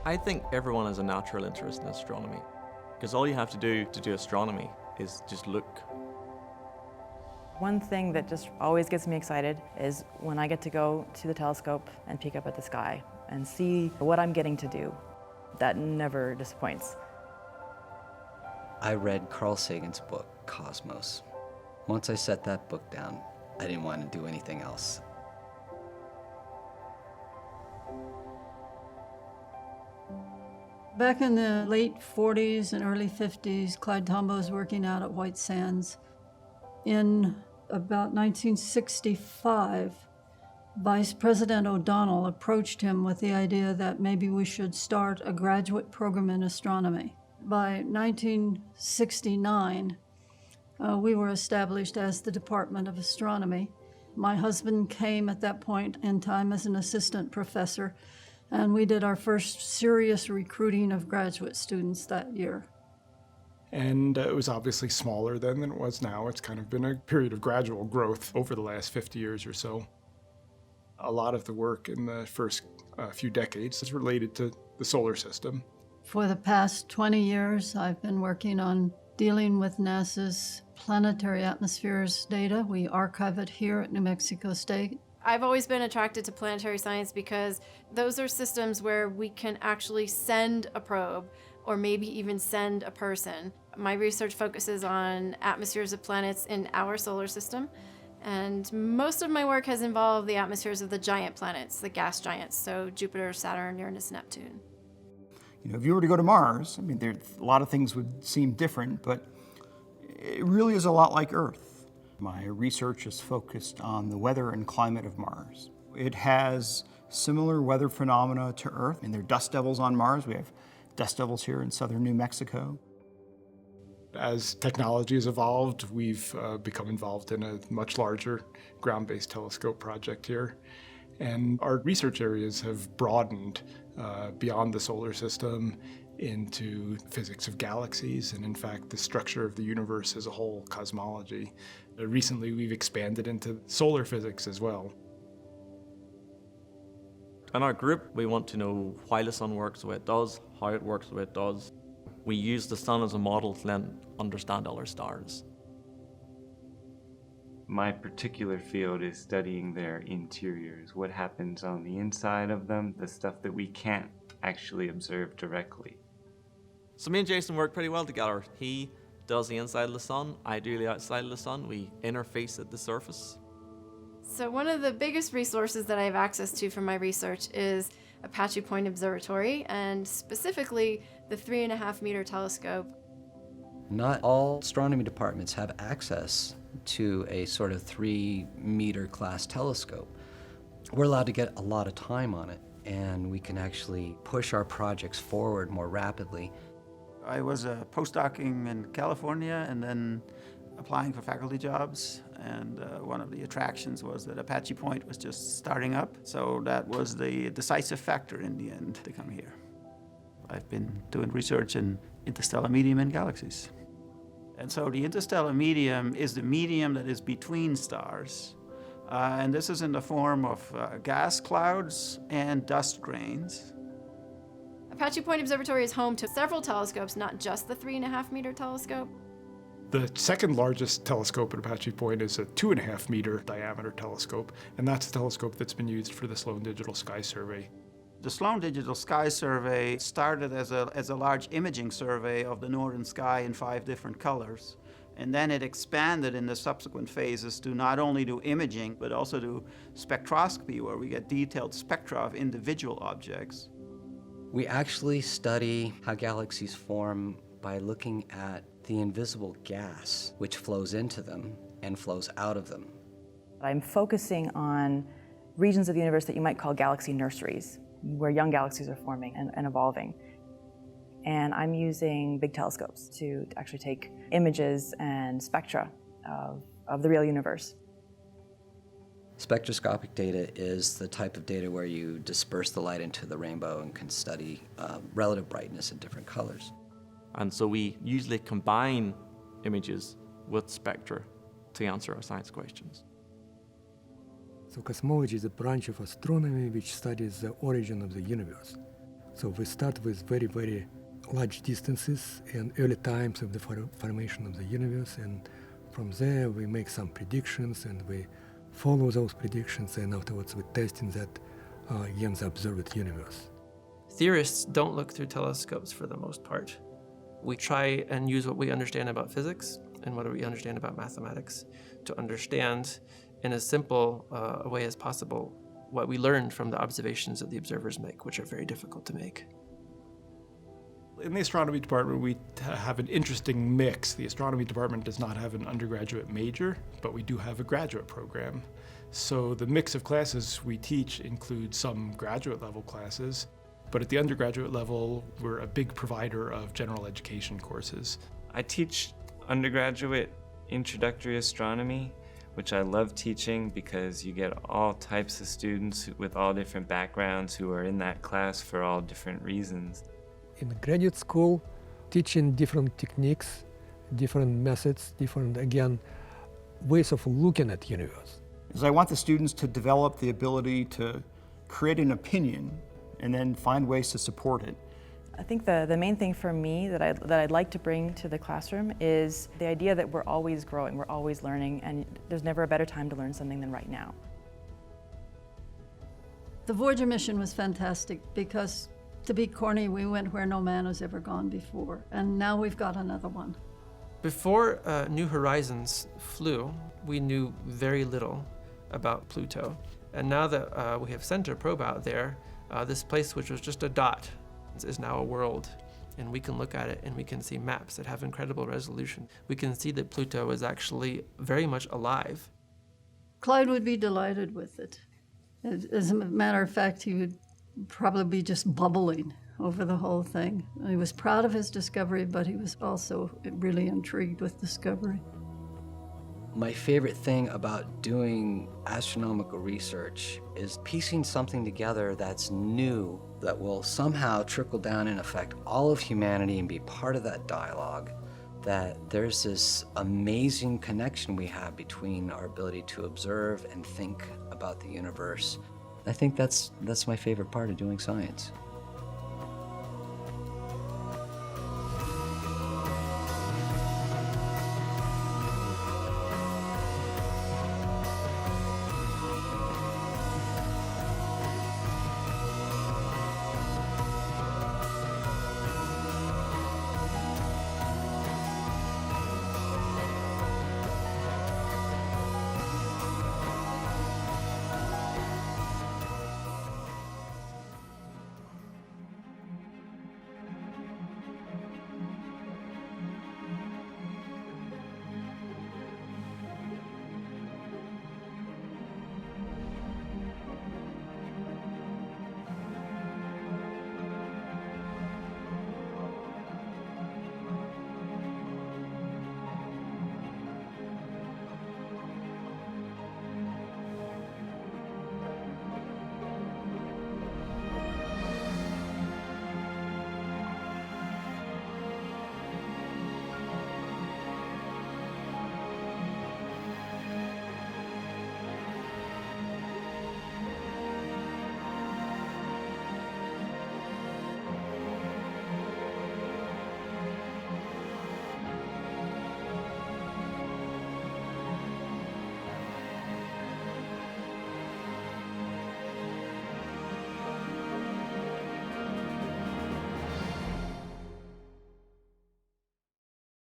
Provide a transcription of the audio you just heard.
I think everyone has a natural interest in astronomy, because all you have to do astronomy is just look. One thing that just always gets me excited is when I get to go to the telescope and peek up at the sky and see what I'm getting to do. That never disappoints. I read Carl Sagan's book, Cosmos. Once I set that book down, I didn't want to do anything else. Back in the late 40s and early 50s, Clyde Tombaugh was working out at White Sands. In about 1965, Vice President O'Donnell approached him with the idea that maybe we should start a graduate program in astronomy. By 1969, we were established as the Department of Astronomy. My husband came at that point in time as an assistant professor, and we did our first serious recruiting of graduate students that year. And it was obviously smaller then than it was now. It's kind of been a period of gradual growth over the last 50 years or so. A lot of the work in the first few decades is related to the solar system. For the past 20 years, I've been working on dealing with NASA's planetary atmospheres data. We archive it here at New Mexico State. I've always been attracted to planetary science because those are systems where we can actually send a probe or maybe even send a person. My research focuses on atmospheres of planets in our solar system, and most of my work has involved the atmospheres of the giant planets, the gas giants, so Jupiter, Saturn, Uranus, Neptune. You know, if you were to go to Mars, I mean, a lot of things would seem different, but it really is a lot like Earth. My research is focused on the weather and climate of Mars. It has similar weather phenomena to Earth. I mean, there are dust devils on Mars. We have dust devils here in southern New Mexico. As technology has evolved, we've become involved in a much larger ground-based telescope project here. And our research areas have broadened beyond the solar system into physics of galaxies and, in fact, the structure of the universe as a whole, cosmology. Recently, we've expanded into solar physics as well. In our group, we want to know why the sun works the way it does, how it works the way it does. We use the sun as a model to then understand other stars. My particular field is studying their interiors, what happens on the inside of them, the stuff that we can't actually observe directly. So me and Jason work pretty well together. He does the inside of the sun, I do the outside of the sun. We interface at the surface. So one of the biggest resources that I have access to for my research is Apache Point Observatory, and specifically the 3.5 meter telescope. Not all astronomy departments have access to a sort of 3 meter class telescope. We're allowed to get a lot of time on it, and we can actually push our projects forward more rapidly. I was postdocing in California and then applying for faculty jobs, and one of the attractions was that Apache Point was just starting up, so that was the decisive factor in the end to come here. I've been doing research in interstellar medium and galaxies. And so the interstellar medium is the medium that is between stars, and this is in the form of gas clouds and dust grains. Apache Point Observatory is home to several telescopes, not just the 3.5 meter telescope. The second largest telescope at Apache Point is a 2.5 meter diameter telescope, and that's the telescope that's been used for the Sloan Digital Sky Survey. The Sloan Digital Sky Survey started as a large imaging survey of the northern sky in 5 different colors. And then it expanded in the subsequent phases to not only do imaging, but also do spectroscopy, where we get detailed spectra of individual objects. We actually study how galaxies form by looking at the invisible gas which flows into them and flows out of them. I'm focusing on regions of the universe that you might call galaxy nurseries, where young galaxies are forming and evolving. And I'm using big telescopes to actually take images and spectra of the real universe. Spectroscopic data is the type of data where you disperse the light into the rainbow and can study relative brightness in different colors. And so we usually combine images with spectra to answer our science questions. So cosmology is a branch of astronomy which studies the origin of the universe. So we start with very, very large distances and early times of the formation of the universe, and from there we make some predictions and we follow those predictions, and afterwards we're testing that against the observed universe. Theorists don't look through telescopes for the most part. We try and use what we understand about physics and what we understand about mathematics to understand in as simple a way as possible what we learned from the observations that the observers make, which are very difficult to make. In the astronomy department, we have an interesting mix. The astronomy department does not have an undergraduate major, but we do have a graduate program. So the mix of classes we teach includes some graduate level classes, but at the undergraduate level, we're a big provider of general education courses. I teach undergraduate introductory astronomy, which I love teaching because you get all types of students with all different backgrounds who are in that class for all different reasons. In graduate school, teaching different techniques, different methods, different, again, ways of looking at the universe. Is I want the students to develop the ability to create an opinion and then find ways to support it. I think the main thing for me that I'd like to bring to the classroom is the idea that we're always growing, we're always learning, and there's never a better time to learn something than right now. The Voyager mission was fantastic because, to be corny, we went where no man has ever gone before, and now we've got another one. Before New Horizons flew, we knew very little about Pluto. And now that we have sent a probe out there, this place, which was just a dot, is now a world. And we can look at it and we can see maps that have incredible resolution. We can see that Pluto is actually very much alive. Clyde would be delighted with it. As a matter of fact, he would probably be just bubbling over the whole thing. He was proud of his discovery, but he was also really intrigued with discovery. My favorite thing about doing astronomical research is piecing something together that's new, that will somehow trickle down and affect all of humanity and be part of that dialogue, that there's this amazing connection we have between our ability to observe and think about the universe. I think that's my favorite part of doing science.